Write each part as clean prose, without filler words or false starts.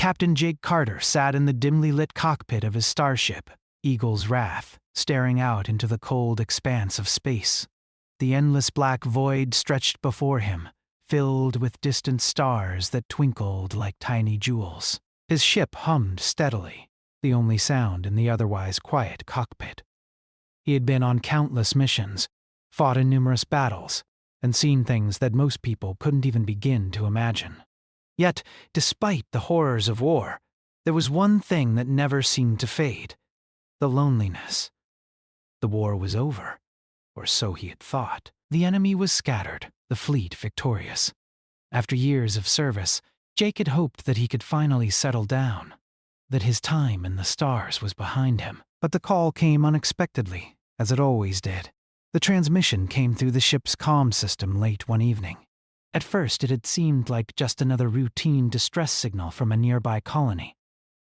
Captain Jake Carter sat in the dimly lit cockpit of his starship, Eagle's Wrath, staring out into the cold expanse of space. The endless black void stretched before him, filled with distant stars that twinkled like tiny jewels. His ship hummed steadily, the only sound in the otherwise quiet cockpit. He had been on countless missions, fought in numerous battles, and seen things that most people couldn't even begin to imagine. Yet, despite the horrors of war, there was one thing that never seemed to fade: the loneliness. The war was over, or so he had thought. The enemy was scattered, the fleet victorious. After years of service, Jake had hoped that he could finally settle down, that his time in the stars was behind him. But the call came unexpectedly, as it always did. The transmission came through the ship's comm system late one evening. At first, it had seemed like just another routine distress signal from a nearby colony,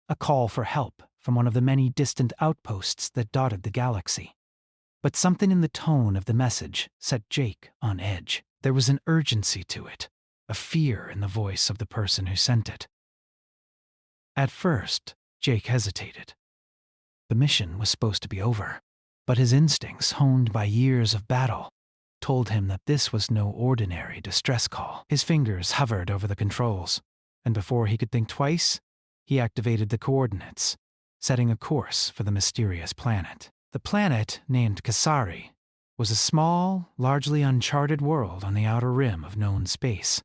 a call for help from one of the many distant outposts that dotted the galaxy. But something in the tone of the message set Jake on edge. There was an urgency to it, a fear in the voice of the person who sent it. At first, Jake hesitated. The mission was supposed to be over, but his instincts, honed by years of battle, told him that this was no ordinary distress call. His fingers hovered over the controls, and before he could think twice, he activated the coordinates, setting a course for the mysterious planet. The planet, named Kasari, was a small, largely uncharted world on the outer rim of known space.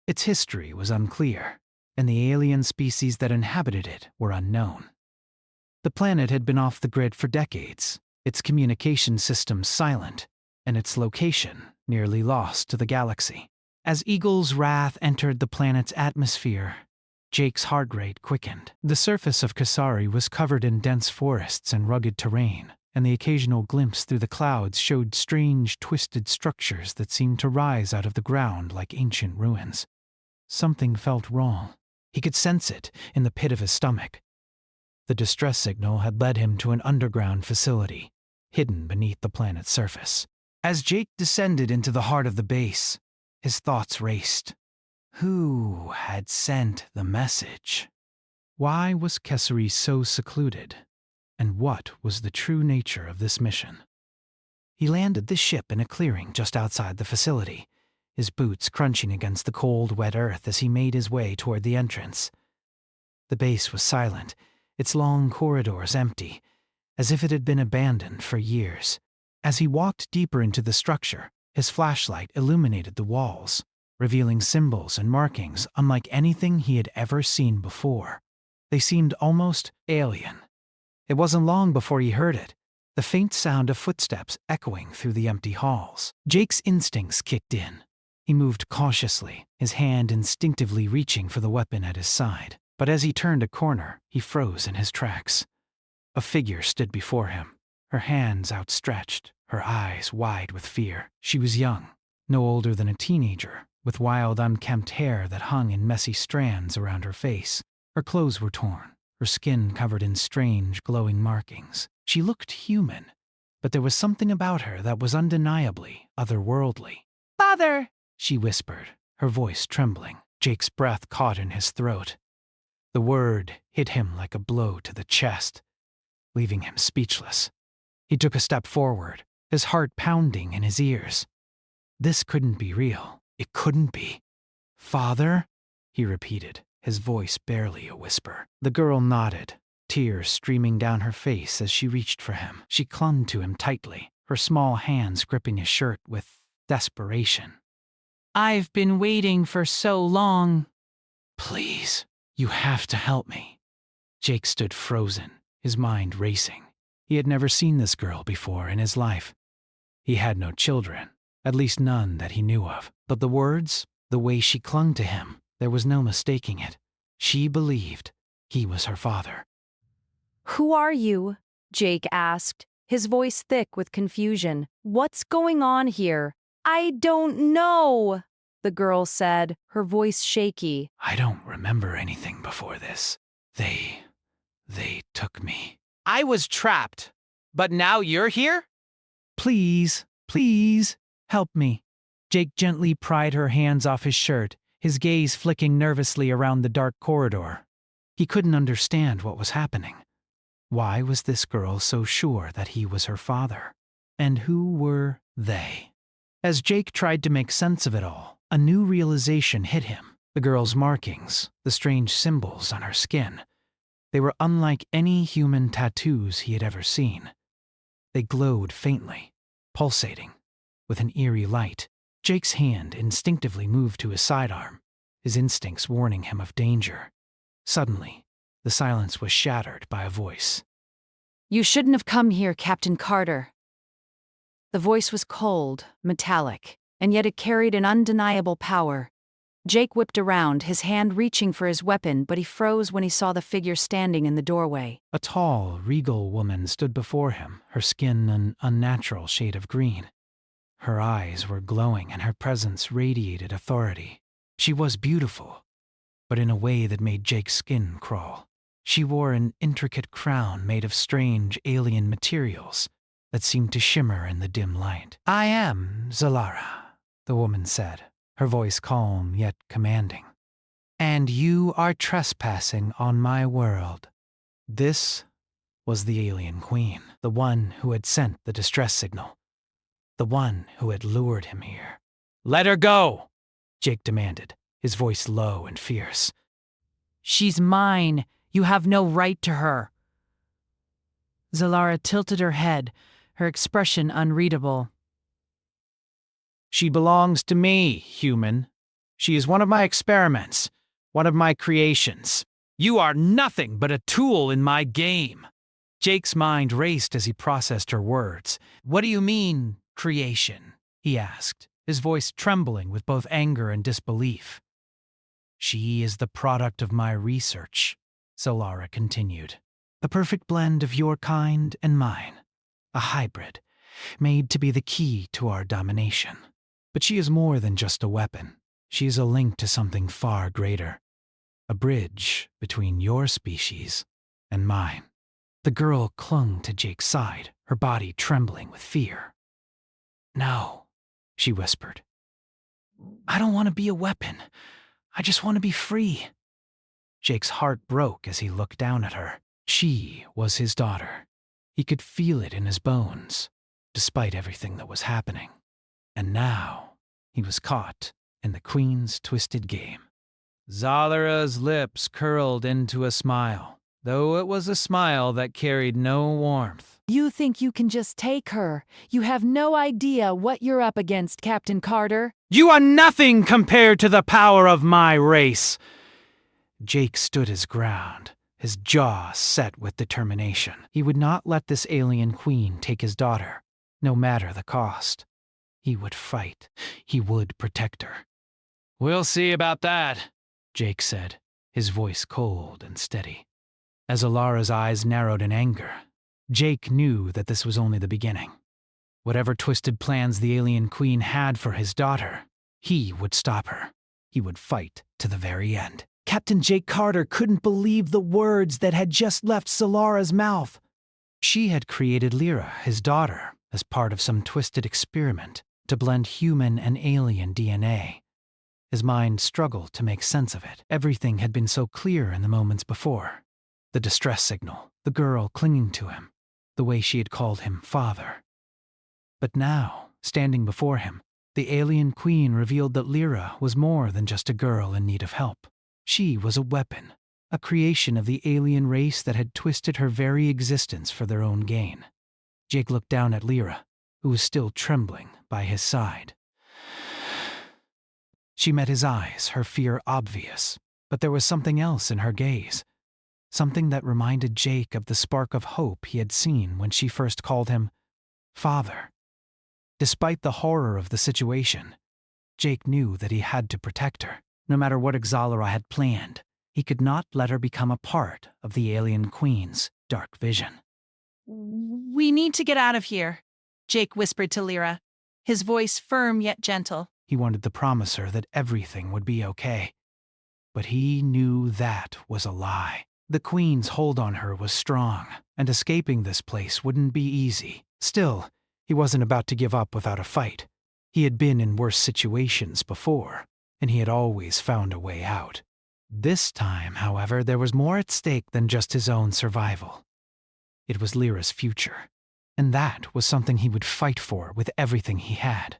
Its history was unclear, and the alien species that inhabited it were unknown. The planet had been off the grid for decades, its communication systems silent, and its location nearly lost to the galaxy. As Eagle's Wrath entered the planet's atmosphere, Jake's heart rate quickened. The surface of Kasari was covered in dense forests and rugged terrain, and the occasional glimpse through the clouds showed strange, twisted structures that seemed to rise out of the ground like ancient ruins. Something felt wrong. He could sense it in the pit of his stomach. The distress signal had led him to an underground facility, hidden beneath the planet's surface. As Jake descended into the heart of the base, his thoughts raced. Who had sent the message? Why was Kasari so secluded? And what was the true nature of this mission? He landed the ship in a clearing just outside the facility, his boots crunching against the cold, wet earth as he made his way toward the entrance. The base was silent, its long corridors empty, as if it had been abandoned for years. As he walked deeper into the structure, his flashlight illuminated the walls, revealing symbols and markings unlike anything he had ever seen before. They seemed almost alien. It wasn't long before he heard it, the faint sound of footsteps echoing through the empty halls. Jake's instincts kicked in. He moved cautiously, his hand instinctively reaching for the weapon at his side. But as he turned a corner, he froze in his tracks. A figure stood before him, her hands outstretched, her eyes wide with fear. She was young, no older than a teenager, with wild, unkempt hair that hung in messy strands around her face. Her clothes were torn, her skin covered in strange, glowing markings. She looked human, but there was something about her that was undeniably otherworldly. "Father!" she whispered, her voice trembling. Jake's breath caught in his throat. The word hit him like a blow to the chest, leaving him speechless. He took a step forward, his heart pounding in his ears. This couldn't be real. It couldn't be. "Father?" he repeated, his voice barely a whisper. The girl nodded, tears streaming down her face as she reached for him. She clung to him tightly, her small hands gripping his shirt with desperation. "I've been waiting for so long." "Please, you have to help me." Jake stood frozen, his mind racing. He had never seen this girl before in his life. He had no children, at least none that he knew of. But the words, the way she clung to him, there was no mistaking it. She believed he was her father. "Who are you?" Jake asked, his voice thick with confusion. "What's going on here?" "I don't know," the girl said, her voice shaky. "I don't remember anything before this. They took me." "I was trapped, but now you're here?" Please, help me." Jake gently pried her hands off his shirt, his gaze flicking nervously around the dark corridor. He couldn't understand what was happening. Why was this girl so sure that he was her father? And who were they? As Jake tried to make sense of it all, a new realization hit him. The girl's markings, the strange symbols on her skin. They were unlike any human tattoos he had ever seen. They glowed faintly, pulsating, with an eerie light. Jake's hand instinctively moved to his sidearm, his instincts warning him of danger. Suddenly, the silence was shattered by a voice. "You shouldn't have come here, Captain Carter." The voice was cold, metallic, and yet it carried an undeniable power. Jake whipped around, his hand reaching for his weapon, but he froze when he saw the figure standing in the doorway. A tall, regal woman stood before him, her skin an unnatural shade of green. Her eyes were glowing and her presence radiated authority. She was beautiful, but in a way that made Jake's skin crawl. She wore an intricate crown made of strange alien materials that seemed to shimmer in the dim light. "I am Zalara," the woman said, her voice calm yet commanding. "And you are trespassing on my world." This was the alien queen, the one who had sent the distress signal, the one who had lured him here. "Let her go," Jake demanded, his voice low and fierce. "She's mine. You have no right to her." Zalara tilted her head, her expression unreadable. She belongs to me, human. She is one of my experiments, one of my creations. You are nothing but a tool in my game. Jake's mind raced as he processed her words. "What do you mean, creation?" he asked, his voice trembling with both anger and disbelief. "She is the product of my research," Zalara continued. "A perfect blend of your kind and mine. A hybrid, made to be the key to our domination. But she is more than just a weapon. She is a link to something far greater. A bridge between your species and mine." The girl clung to Jake's side, her body trembling with fear. "No," she whispered. "I don't want to be a weapon. I just want to be free." Jake's heart broke as he looked down at her. She was his daughter. He could feel it in his bones, despite everything that was happening. And now, he was caught in the Queen's twisted game. Zalara's lips curled into a smile, though it was a smile that carried no warmth. "You think you can just take her? You have no idea what you're up against, Captain Carter." "You are nothing compared to the power of my race." Jake stood his ground, his jaw set with determination. He would not let this alien queen take his daughter, no matter the cost. He would fight. He would protect her. "We'll see about that," Jake said, his voice cold and steady. As Alara's eyes narrowed in anger, Jake knew that this was only the beginning. Whatever twisted plans the alien queen had for his daughter, he would stop her. He would fight to the very end. Captain Jake Carter couldn't believe the words that had just left Zalara's mouth. She had created Lyra, his daughter, as part of some twisted experiment to blend human and alien DNA. His mind struggled to make sense of it. Everything had been so clear in the moments before. The distress signal, the girl clinging to him, the way she had called him father. But now, standing before him, the alien queen revealed that Lyra was more than just a girl in need of help. She was a weapon, a creation of the alien race that had twisted her very existence for their own gain. Jake looked down at Lyra, who was still trembling by his side. She met his eyes, her fear obvious, but there was something else in her gaze. Something that reminded Jake of the spark of hope he had seen when she first called him father. Despite the horror of the situation, Jake knew that he had to protect her. No matter what Zalara had planned, he could not let her become a part of the alien queen's dark vision. "We need to get out of here," Jake whispered to Lyra, his voice firm yet gentle. He wanted to promise her that everything would be okay. But he knew that was a lie. The queen's hold on her was strong, and escaping this place wouldn't be easy. Still, he wasn't about to give up without a fight. He had been in worse situations before, and he had always found a way out. This time, however, there was more at stake than just his own survival. It was Lyra's future, and that was something he would fight for with everything he had.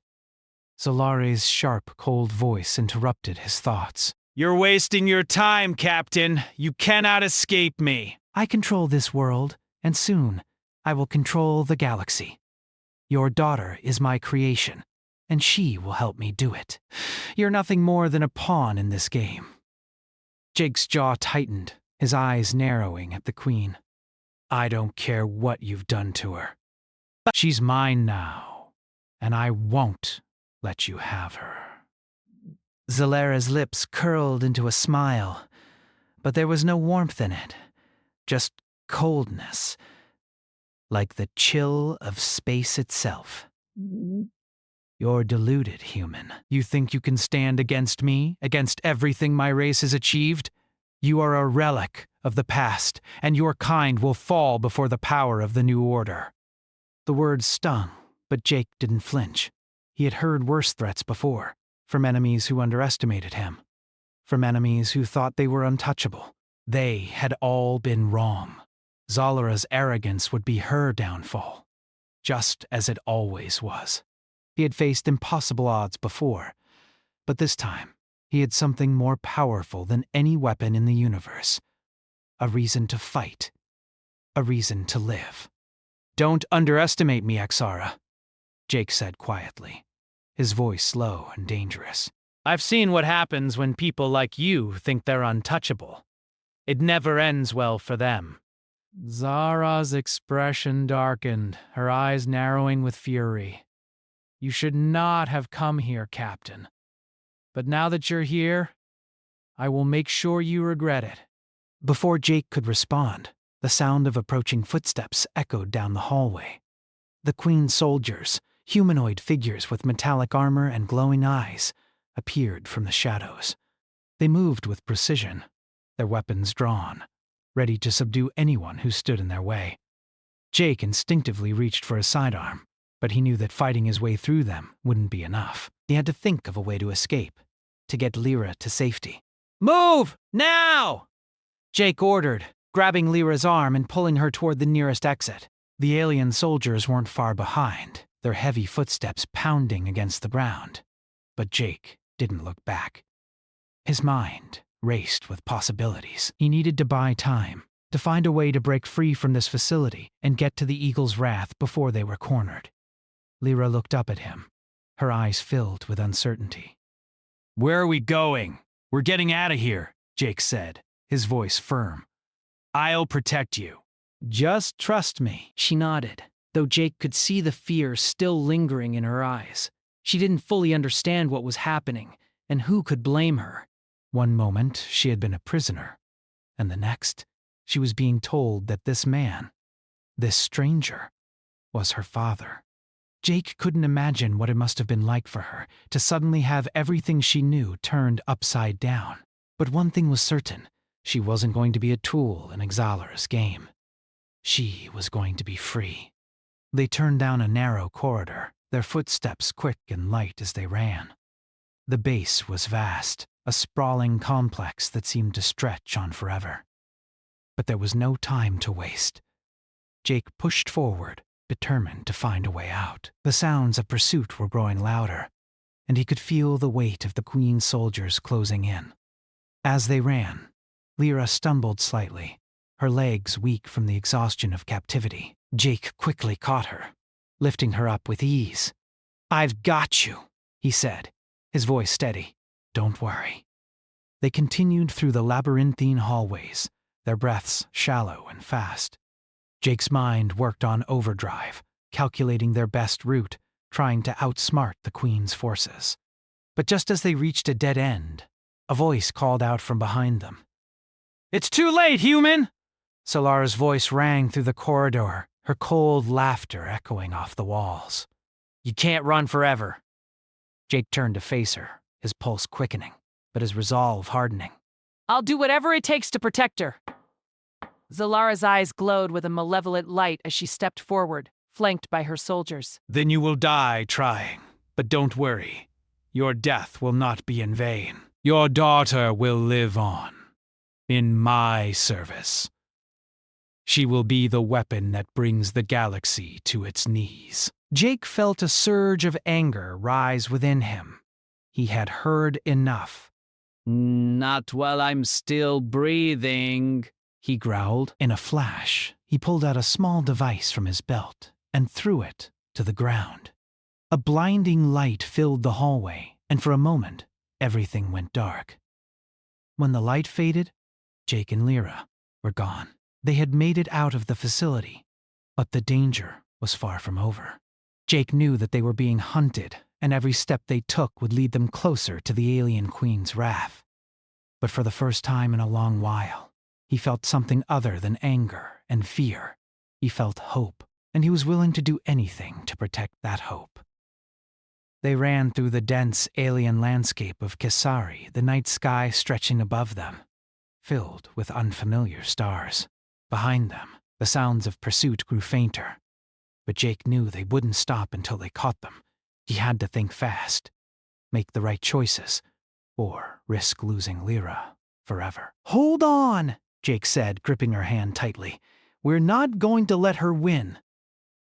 Zolare's sharp, cold voice interrupted his thoughts. You're wasting your time, Captain. You cannot escape me. I control this world, and soon I will control the galaxy. Your daughter is my creation, and she will help me do it. You're nothing more than a pawn in this game. Jake's jaw tightened, his eyes narrowing at the Queen. I don't care what you've done to her. She's mine now, and I won't let you have her. Zolara's lips curled into a smile, but there was no warmth in it, just coldness, like the chill of space itself. You're deluded, human. You think you can stand against me, against everything my race has achieved? You are a relic of the past, and your kind will fall before the power of the new order. The words stung, but Jake didn't flinch. He had heard worse threats before, from enemies who underestimated him, from enemies who thought they were untouchable. They had all been wrong. Zolara's arrogance would be her downfall, just as it always was. He had faced impossible odds before, but this time he had something more powerful than any weapon in the universe. A reason to fight. A reason to live. Don't underestimate me, XTRA, Jake said quietly, his voice low and dangerous. I've seen what happens when people like you think they're untouchable. It never ends well for them. Zara's expression darkened, her eyes narrowing with fury. You should not have come here, Captain. But now that you're here, I will make sure you regret it. Before Jake could respond, the sound of approaching footsteps echoed down the hallway. The Queen's soldiers, humanoid figures with metallic armor and glowing eyes, appeared from the shadows. They moved with precision, their weapons drawn, ready to subdue anyone who stood in their way. Jake instinctively reached for a sidearm, but he knew that fighting his way through them wouldn't be enough. He had to think of a way to escape, to get Lyra to safety. Move! Now! Jake ordered, grabbing Lyra's arm and pulling her toward the nearest exit. The alien soldiers weren't far behind, their heavy footsteps pounding against the ground. But Jake didn't look back. His mind raced with possibilities. He needed to buy time, to find a way to break free from this facility and get to the Eagle's Wrath before they were cornered. Lyra looked up at him, her eyes filled with uncertainty. Where are we going? We're getting out of here, Jake said, his voice firm. I'll protect you. Just trust me, she nodded, though Jake could see the fear still lingering in her eyes. She didn't fully understand what was happening, and who could blame her. One moment she had been a prisoner, and the next she was being told that this man, this stranger, was her father. Jake couldn't imagine what it must have been like for her to suddenly have everything she knew turned upside down. But one thing was certain, she wasn't going to be a tool in Xalara's game. She was going to be free. They turned down a narrow corridor, their footsteps quick and light as they ran. The base was vast, a sprawling complex that seemed to stretch on forever. But there was no time to waste. Jake pushed forward, determined to find a way out. The sounds of pursuit were growing louder, and he could feel the weight of the Queen's soldiers closing in. As they ran, Lyra stumbled slightly, her legs weak from the exhaustion of captivity. Jake quickly caught her, lifting her up with ease. "I've got you," he said, his voice steady. "Don't worry." They continued through the labyrinthine hallways, their breaths shallow and fast. Jake's mind worked on overdrive, calculating their best route, trying to outsmart the Queen's forces. But just as they reached a dead end, a voice called out from behind them. It's too late, human! Solara's voice rang through the corridor, her cold laughter echoing off the walls. You can't run forever. Jake turned to face her, his pulse quickening, but his resolve hardening. I'll do whatever it takes to protect her. Zolara's eyes glowed with a malevolent light as she stepped forward, flanked by her soldiers. Then you will die trying, but don't worry. Your death will not be in vain. Your daughter will live on. in my service. She will be the weapon that brings the galaxy to its knees." Jake felt a surge of anger rise within him. He had heard enough. "Not while I'm still breathing," he growled. In a flash, he pulled out a small device from his belt and threw it to the ground. A blinding light filled the hallway, and for a moment, everything went dark. When the light faded, Jake and Lyra were gone. They had made it out of the facility, but the danger was far from over. Jake knew that they were being hunted, and every step they took would lead them closer to the alien queen's wrath. But for the first time in a long while, he felt something other than anger and fear. He felt hope, and he was willing to do anything to protect that hope. They ran through the dense alien landscape of Kisari, the night sky stretching above them, filled with unfamiliar stars. Behind them, the sounds of pursuit grew fainter. But Jake knew they wouldn't stop until they caught them. He had to think fast, make the right choices, or risk losing Lyra forever. "Hold on," Jake said, gripping her hand tightly. "We're not going to let her win."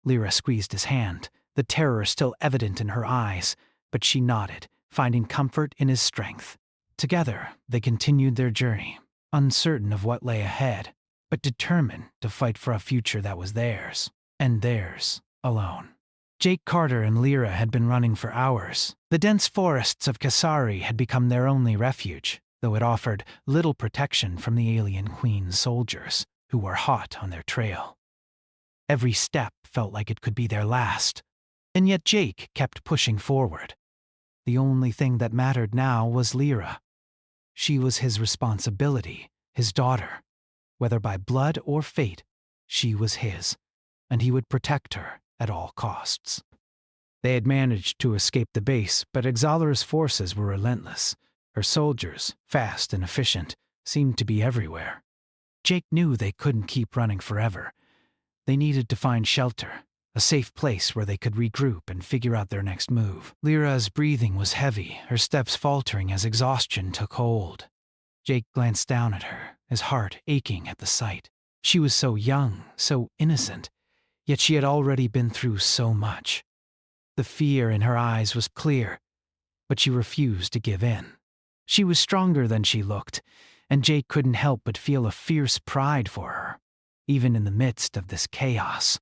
Lyra squeezed his hand, the terror still evident in her eyes, but she nodded, finding comfort in his strength. Together, they continued their journey, uncertain of what lay ahead, but determined to fight for a future that was theirs, and theirs alone. Jake Carter and Lyra had been running for hours. The dense forests of Kisari had become their only refuge, though it offered little protection from the alien queen's soldiers, who were hot on their trail. Every step felt like it could be their last, and yet Jake kept pushing forward. The only thing that mattered now was Lyra. She was his responsibility, his daughter. Whether by blood or fate, she was his, and he would protect her at all costs. They had managed to escape the base, but Exalara's forces were relentless. Her soldiers, fast and efficient, seemed to be everywhere. Jake knew they couldn't keep running forever. They needed to find shelter, a safe place where they could regroup and figure out their next move. Lyra's breathing was heavy, her steps faltering as exhaustion took hold. Jake glanced down at her, his heart aching at the sight. She was so young, so innocent, yet she had already been through so much. The fear in her eyes was clear, but she refused to give in. She was stronger than she looked, and Jake couldn't help but feel a fierce pride for her, even in the midst of this chaos.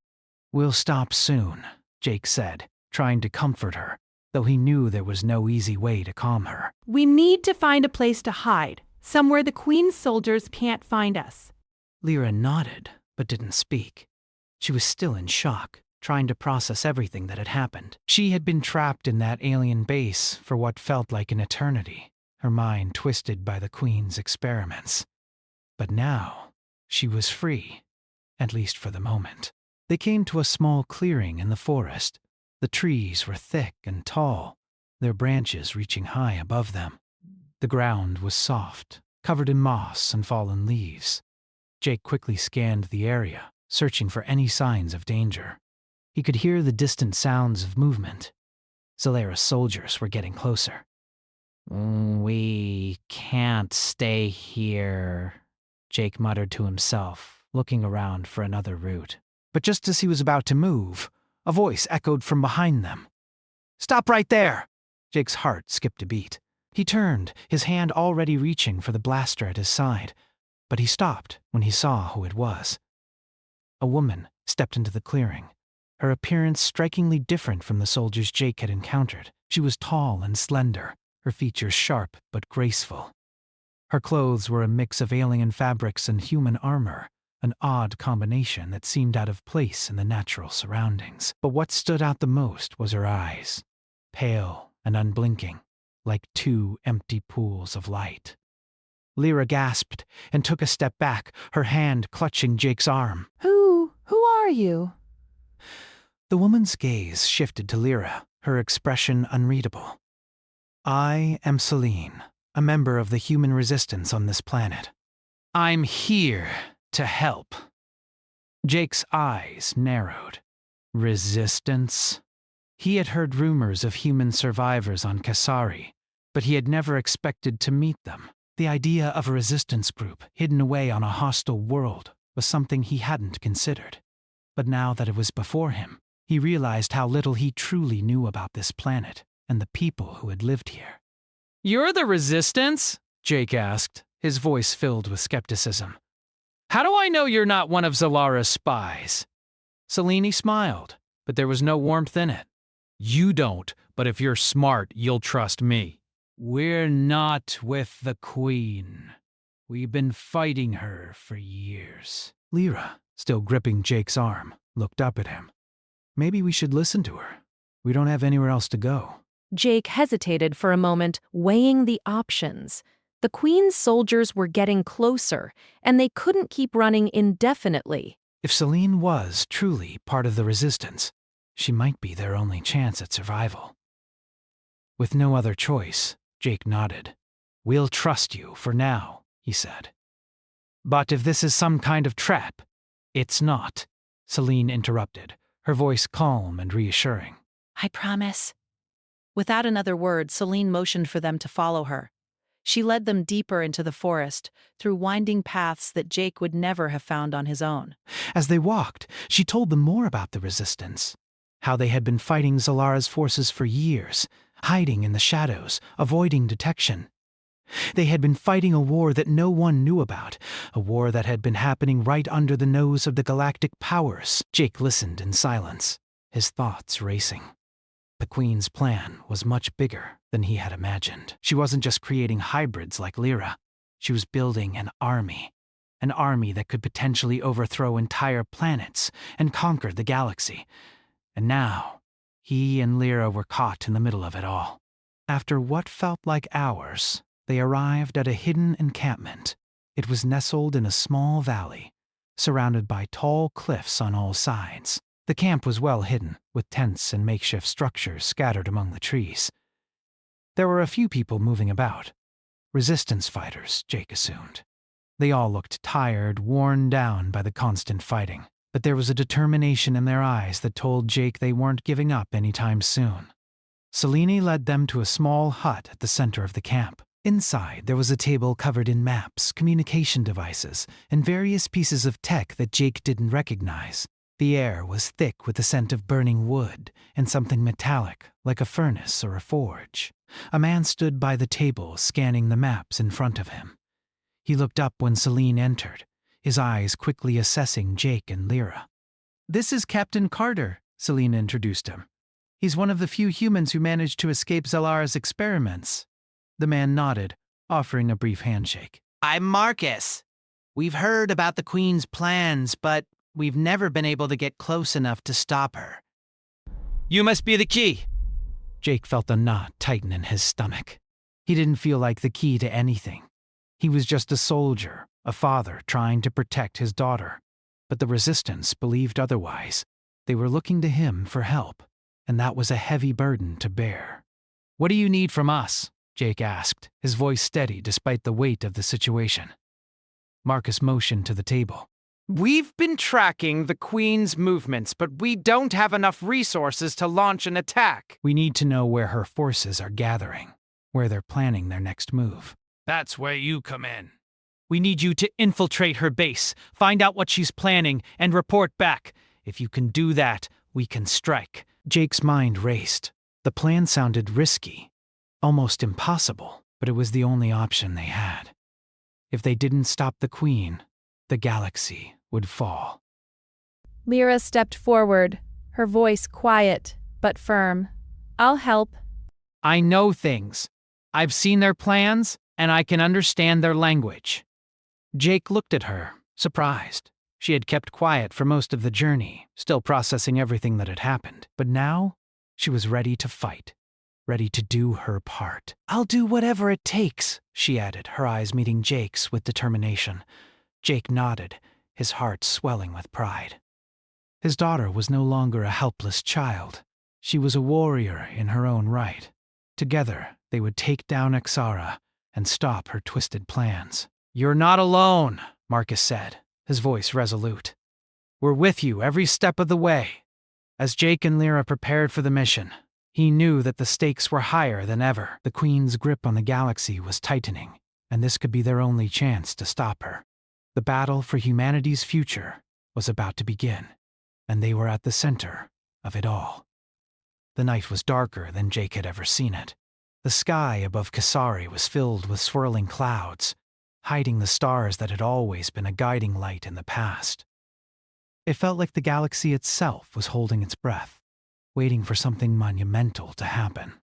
"We'll stop soon," Jake said, trying to comfort her, though he knew there was no easy way to calm her. "We need to find a place to hide, somewhere the Queen's soldiers can't find us." Lyra nodded, but didn't speak. She was still in shock, trying to process everything that had happened. She had been trapped in that alien base for what felt like an eternity, her mind twisted by the Queen's experiments. But now, she was free, at least for the moment. They came to a small clearing in the forest. The trees were thick and tall, their branches reaching high above them. The ground was soft, covered in moss and fallen leaves. Jake quickly scanned the area, searching for any signs of danger. He could hear the distant sounds of movement. Zalara's soldiers were getting closer. "We can't stay here," Jake muttered to himself, looking around for another route. But just as he was about to move, a voice echoed from behind them. "Stop right there!" Jake's heart skipped a beat. He turned, his hand already reaching for the blaster at his side, but he stopped when he saw who it was. A woman stepped into the clearing, her appearance strikingly different from the soldiers Jake had encountered. She was tall and slender, her features sharp but graceful. Her clothes were a mix of alien fabrics and human armor, an odd combination that seemed out of place in the natural surroundings. But what stood out the most was her eyes, pale and unblinking, like two empty pools of light. Lyra gasped and took a step back, her hand clutching Jake's arm. Who are you?" The woman's gaze shifted to Lyra, her expression unreadable. "I am Celine, a member of the human resistance on this planet. I'm here to help." Jake's eyes narrowed. Resistance? He had heard rumors of human survivors on Kisari, but he had never expected to meet them. The idea of a resistance group hidden away on a hostile world was something he hadn't considered. But now that it was before him, he realized how little he truly knew about this planet and the people who had lived here. You're the Resistance? Jake asked, his voice filled with skepticism. How do I know you're not one of Zalara's spies? Selene smiled, but there was no warmth in it. You don't, but if you're smart, you'll trust me. We're not with the Queen. We've been fighting her for years. Lyra, still gripping Jake's arm, looked up at him. Maybe we should listen to her. We don't have anywhere else to go. Jake hesitated for a moment, weighing the options. The Queen's soldiers were getting closer, and they couldn't keep running indefinitely. If Selene was truly part of the Resistance, she might be their only chance at survival. With no other choice, Jake nodded. We'll trust you for now, he said. But if this is some kind of trap, it's not, Selene interrupted, her voice calm and reassuring. I promise. Without another word, Selene motioned for them to follow her. She led them deeper into the forest, through winding paths that Jake would never have found on his own. As they walked, she told them more about the Resistance, how they had been fighting Zalara's forces for years, hiding in the shadows, avoiding detection. They had been fighting a war that no one knew about, a war that had been happening right under the nose of the galactic powers. Jake listened in silence, his thoughts racing. The Queen's plan was much bigger than he had imagined. She wasn't just creating hybrids like Lyra. She was building an army that could potentially overthrow entire planets and conquer the galaxy. And now, he and Lyra were caught in the middle of it all. After what felt like hours, they arrived at a hidden encampment. It was nestled in a small valley, surrounded by tall cliffs on all sides. The camp was well hidden, with tents and makeshift structures scattered among the trees. There were a few people moving about. Resistance fighters, Jake assumed. They all looked tired, worn down by the constant fighting, but there was a determination in their eyes that told Jake they weren't giving up anytime soon. Selene led them to a small hut at the center of the camp. Inside, there was a table covered in maps, communication devices, and various pieces of tech that Jake didn't recognize. The air was thick with the scent of burning wood and something metallic, like a furnace or a forge. A man stood by the table, scanning the maps in front of him. He looked up when Selene entered, his eyes quickly assessing Jake and Lyra. This is Captain Carter, Selene introduced him. He's one of the few humans who managed to escape Zalara's experiments. The man nodded, offering a brief handshake. I'm Marcus. We've heard about the Queen's plans, but we've never been able to get close enough to stop her. You must be the key. Jake felt a knot tighten in his stomach. He didn't feel like the key to anything. He was just a soldier, a father trying to protect his daughter. But the Resistance believed otherwise. They were looking to him for help, and that was a heavy burden to bear. What do you need from us? Jake asked, his voice steady despite the weight of the situation. Marcus motioned to the table. We've been tracking the Queen's movements, but we don't have enough resources to launch an attack. We need to know where her forces are gathering, where they're planning their next move. That's where you come in. We need you to infiltrate her base, find out what she's planning, and report back. If you can do that, we can strike. Jake's mind raced. The plan sounded risky, almost impossible, but it was the only option they had. If they didn't stop the Queen, the galaxy would fall. Lyra stepped forward, her voice quiet but firm. I'll help. I know things. I've seen their plans, and I can understand their language. Jake looked at her, surprised. She had kept quiet for most of the journey, still processing everything that had happened. But now, she was ready to fight, ready to do her part. I'll do whatever it takes, she added, her eyes meeting Jake's with determination. Jake nodded, his heart swelling with pride. His daughter was no longer a helpless child. She was a warrior in her own right. Together, they would take down XTRA and stop her twisted plans. You're not alone, Marcus said, his voice resolute. We're with you every step of the way. As Jake and Lyra prepared for the mission, he knew that the stakes were higher than ever. The Queen's grip on the galaxy was tightening, and this could be their only chance to stop her. The battle for humanity's future was about to begin, and they were at the center of it all. The night was darker than Jake had ever seen it. The sky above Kasari was filled with swirling clouds, hiding the stars that had always been a guiding light in the past. It felt like the galaxy itself was holding its breath, waiting for something monumental to happen.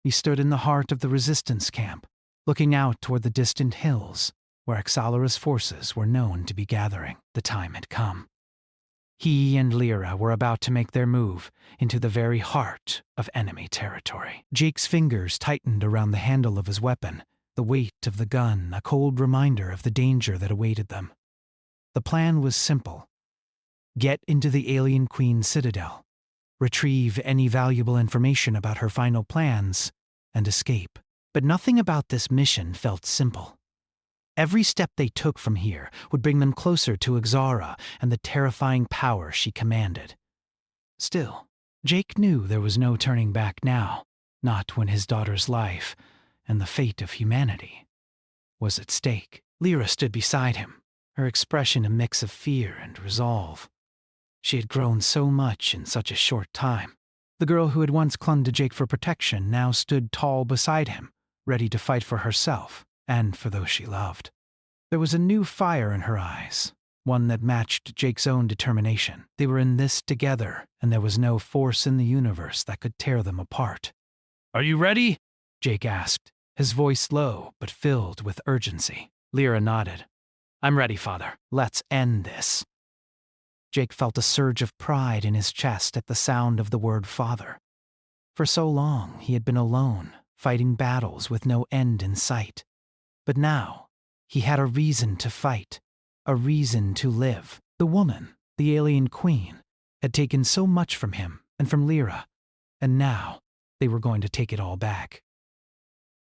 He stood in the heart of the resistance camp, looking out toward the distant hills where XTRA's forces were known to be gathering. The time had come. He and Lyra were about to make their move into the very heart of enemy territory. Jake's fingers tightened around the handle of his weapon, the weight of the gun a cold reminder of the danger that awaited them. The plan was simple. Get into the alien queen's citadel, retrieve any valuable information about her final plans, and escape. But nothing about this mission felt simple. Every step they took from here would bring them closer to XTRA and the terrifying power she commanded. Still, Jake knew there was no turning back now, not when his daughter's life and the fate of humanity was at stake. Lyra stood beside him, her expression a mix of fear and resolve. She had grown so much in such a short time. The girl who had once clung to Jake for protection now stood tall beside him, ready to fight for herself and for those she loved. There was a new fire in her eyes, one that matched Jake's own determination. They were in this together, and there was no force in the universe that could tear them apart. Are you ready? Jake asked, his voice low but filled with urgency. Lyra nodded. I'm ready, Father. Let's end this. Jake felt a surge of pride in his chest at the sound of the word father. For so long, he had been alone, fighting battles with no end in sight. But now, he had a reason to fight, a reason to live. The woman, the alien queen, had taken so much from him and from Lyra, and now they were going to take it all back.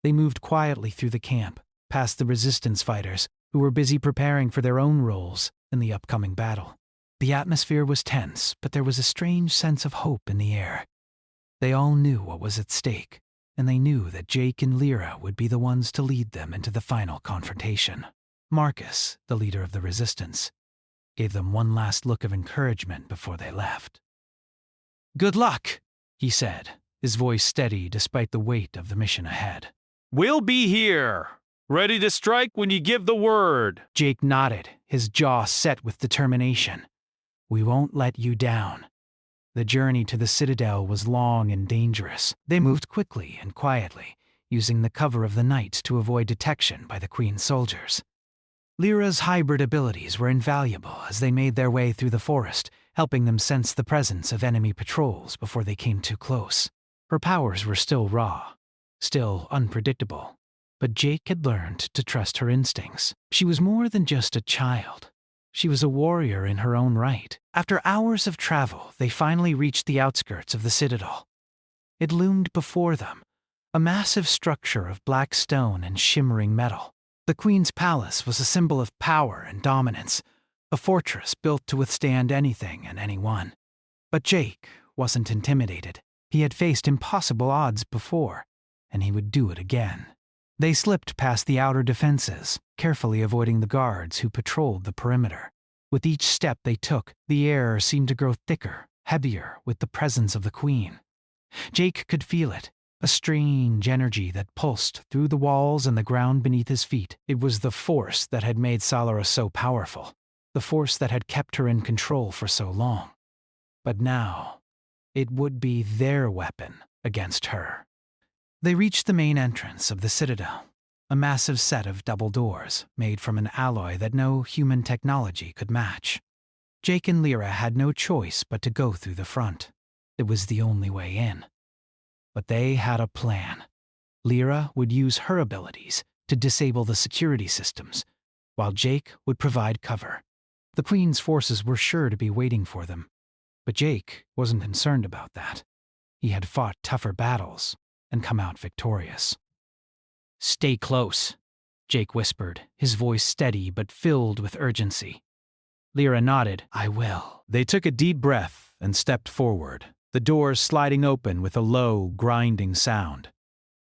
They moved quietly through the camp, past the resistance fighters, who were busy preparing for their own roles in the upcoming battle. The atmosphere was tense, but there was a strange sense of hope in the air. They all knew what was at stake, and they knew that Jake and Lyra would be the ones to lead them into the final confrontation. Marcus, the leader of the resistance, gave them one last look of encouragement before they left. Good luck, he said, his voice steady despite the weight of the mission ahead. We'll be here, ready to strike when you give the word. Jake nodded, his jaw set with determination. We won't let you down. The journey to the citadel was long and dangerous. They moved quickly and quietly, using the cover of the night to avoid detection by the Queen's soldiers. Lyra's hybrid abilities were invaluable as they made their way through the forest, helping them sense the presence of enemy patrols before they came too close. Her powers were still raw, still unpredictable, but Jake had learned to trust her instincts. She was more than just a child. She was a warrior in her own right. After hours of travel, they finally reached the outskirts of the citadel. It loomed before them, a massive structure of black stone and shimmering metal. The Queen's palace was a symbol of power and dominance, a fortress built to withstand anything and anyone. But Jake wasn't intimidated. He had faced impossible odds before, and he would do it again. They slipped past the outer defenses, carefully avoiding the guards who patrolled the perimeter. With each step they took, the air seemed to grow thicker, heavier with the presence of the Queen. Jake could feel it, a strange energy that pulsed through the walls and the ground beneath his feet. It was the force that had made Salara so powerful, the force that had kept her in control for so long. But now, it would be their weapon against her. They reached the main entrance of the citadel, a massive set of double doors made from an alloy that no human technology could match. Jake and Lyra had no choice but to go through the front. It was the only way in. But they had a plan. Lyra would use her abilities to disable the security systems, while Jake would provide cover. The Queen's forces were sure to be waiting for them, but Jake wasn't concerned about that. He had fought tougher battles and come out victorious. Stay close, Jake whispered, his voice steady but filled with urgency. Lyra nodded. I will. They took a deep breath and stepped forward, the doors sliding open with a low, grinding sound.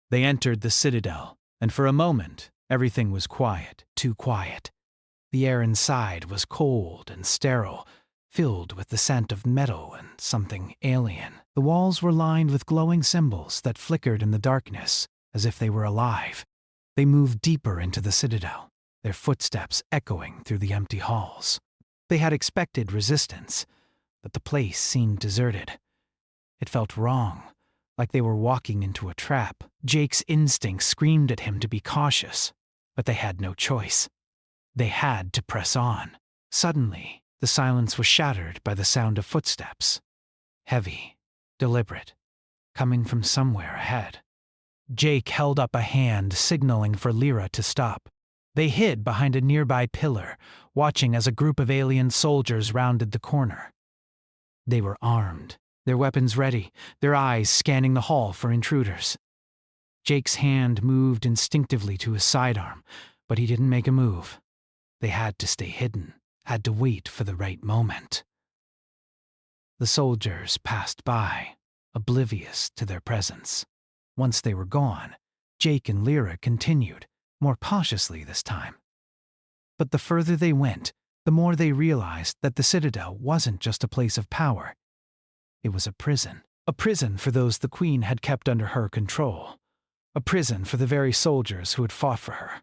They entered the citadel, and for a moment, Everything was quiet, too quiet. The air inside was cold and sterile, filled with the scent of metal and something alien. The walls were lined with glowing symbols that flickered in the darkness as if they were alive. They moved deeper into the citadel, their footsteps echoing through the empty halls. They had expected resistance, but the place seemed deserted. It felt wrong, like they were walking into a trap. Jake's instincts screamed at him to be cautious, but they had no choice. They had to press on. Suddenly, the silence was shattered by the sound of footsteps. Heavy, deliberate, coming from somewhere ahead. Jake held up a hand, signaling for Lyra to stop. They hid behind a nearby pillar, watching as a group of alien soldiers rounded the corner. They were armed, their weapons ready, their eyes scanning the hall for intruders. Jake's hand moved instinctively to his sidearm, but he didn't make a move. They had to stay hidden, had to wait for the right moment. The soldiers passed by, oblivious to their presence. Once they were gone, Jake and Lyra continued, more cautiously this time. But the further they went, the more they realized that the Citadel wasn't just a place of power. It was a prison for those the Queen had kept under her control, a prison for the very soldiers who had fought for her.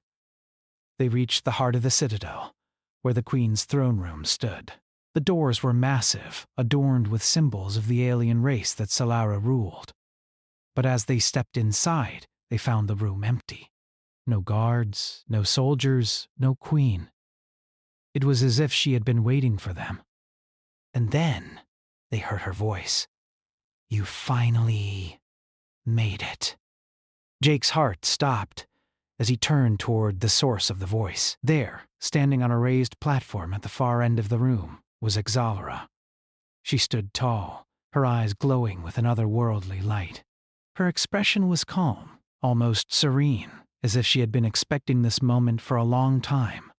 They reached the heart of the Citadel, where the Queen's throne room stood. The doors were massive, adorned with symbols of the alien race that Solara ruled. But as they stepped inside, they found the room empty. No guards, no soldiers, no Queen. It was as if she had been waiting for them. And then they heard her voice. "You finally made it." Jake's heart stopped as he turned toward the source of the voice. There, standing on a raised platform at the far end of the room, was XTRA. She stood tall, her eyes glowing with an otherworldly light. Her expression was calm, almost serene, as if she had been expecting this moment for a long time.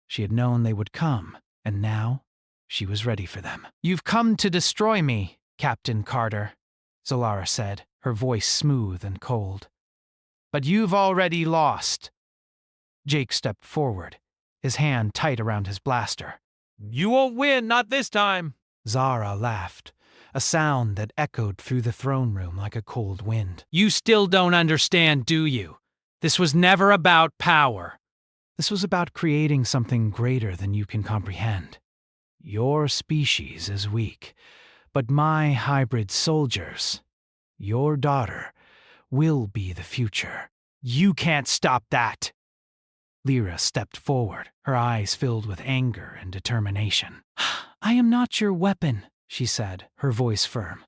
She had known they would come, and now she was ready for them. "You've come to destroy me, Captain Carter," Solara said, her voice smooth and cold. "But you've already lost." Jake stepped forward, his hand tight around his blaster. "You won't win, not this time." Zara laughed, a sound that echoed through the throne room like a cold wind. "You still don't understand, do you? This was never about power. This was about creating something greater than you can comprehend. Your species is weak, but my hybrid soldiers, your daughter, will be the future." "You can't stop that." Lyra stepped forward, her eyes filled with anger and determination. "I am not your weapon," she said, her voice firm.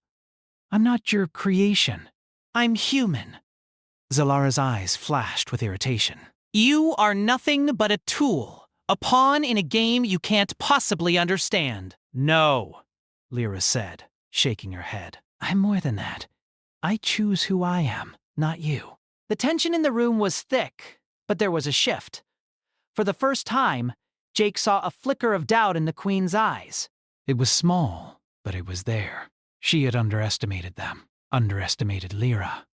"I'm not your creation. I'm human." Zalara's eyes flashed with irritation. "You are nothing but a tool, a pawn in a game you can't possibly understand." "No," Lyra said, shaking her head. "I'm more than that. I choose who I am, not you." The tension in the room was thick, but there was a shift. For the first time, Jake saw a flicker of doubt in the Queen's eyes. It was small, but it was there. She had underestimated them, underestimated Lyra.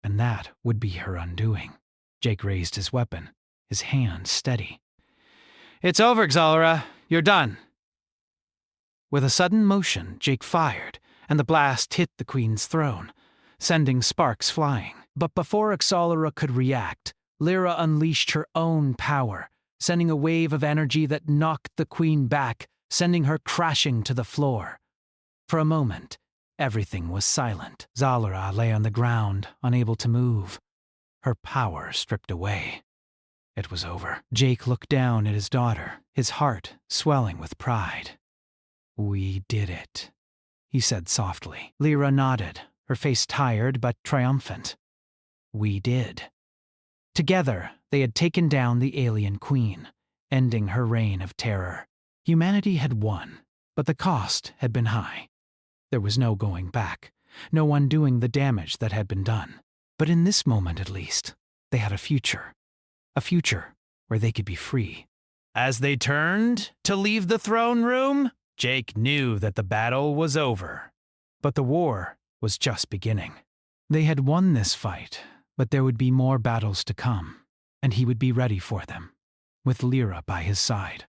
And that would be her undoing. Jake raised his weapon, his hand steady. "It's over, XTRA. You're done." With a sudden motion, Jake fired, and the blast hit the Queen's throne, sending sparks flying. But before XTRA could react, Lyra unleashed her own power, sending a wave of energy that knocked the Queen back, sending her crashing to the floor. For a moment, everything was silent. Zalora lay on the ground, unable to move, her power stripped away. It was over. Jake looked down at his daughter, his heart swelling with pride. "We did it," he said softly. Lyra nodded, her face tired but triumphant. We did. Together, they had taken down the alien Queen, ending her reign of terror. Humanity had won, but the cost had been high. There was no going back, no undoing the damage that had been done. But in this moment, at least, they had a future where they could be free. As they turned to leave the throne room, Jake knew that the battle was over. But the war was just beginning. They had won this fight, but there would be more battles to come. and he would be ready for them, with Lyra by his side.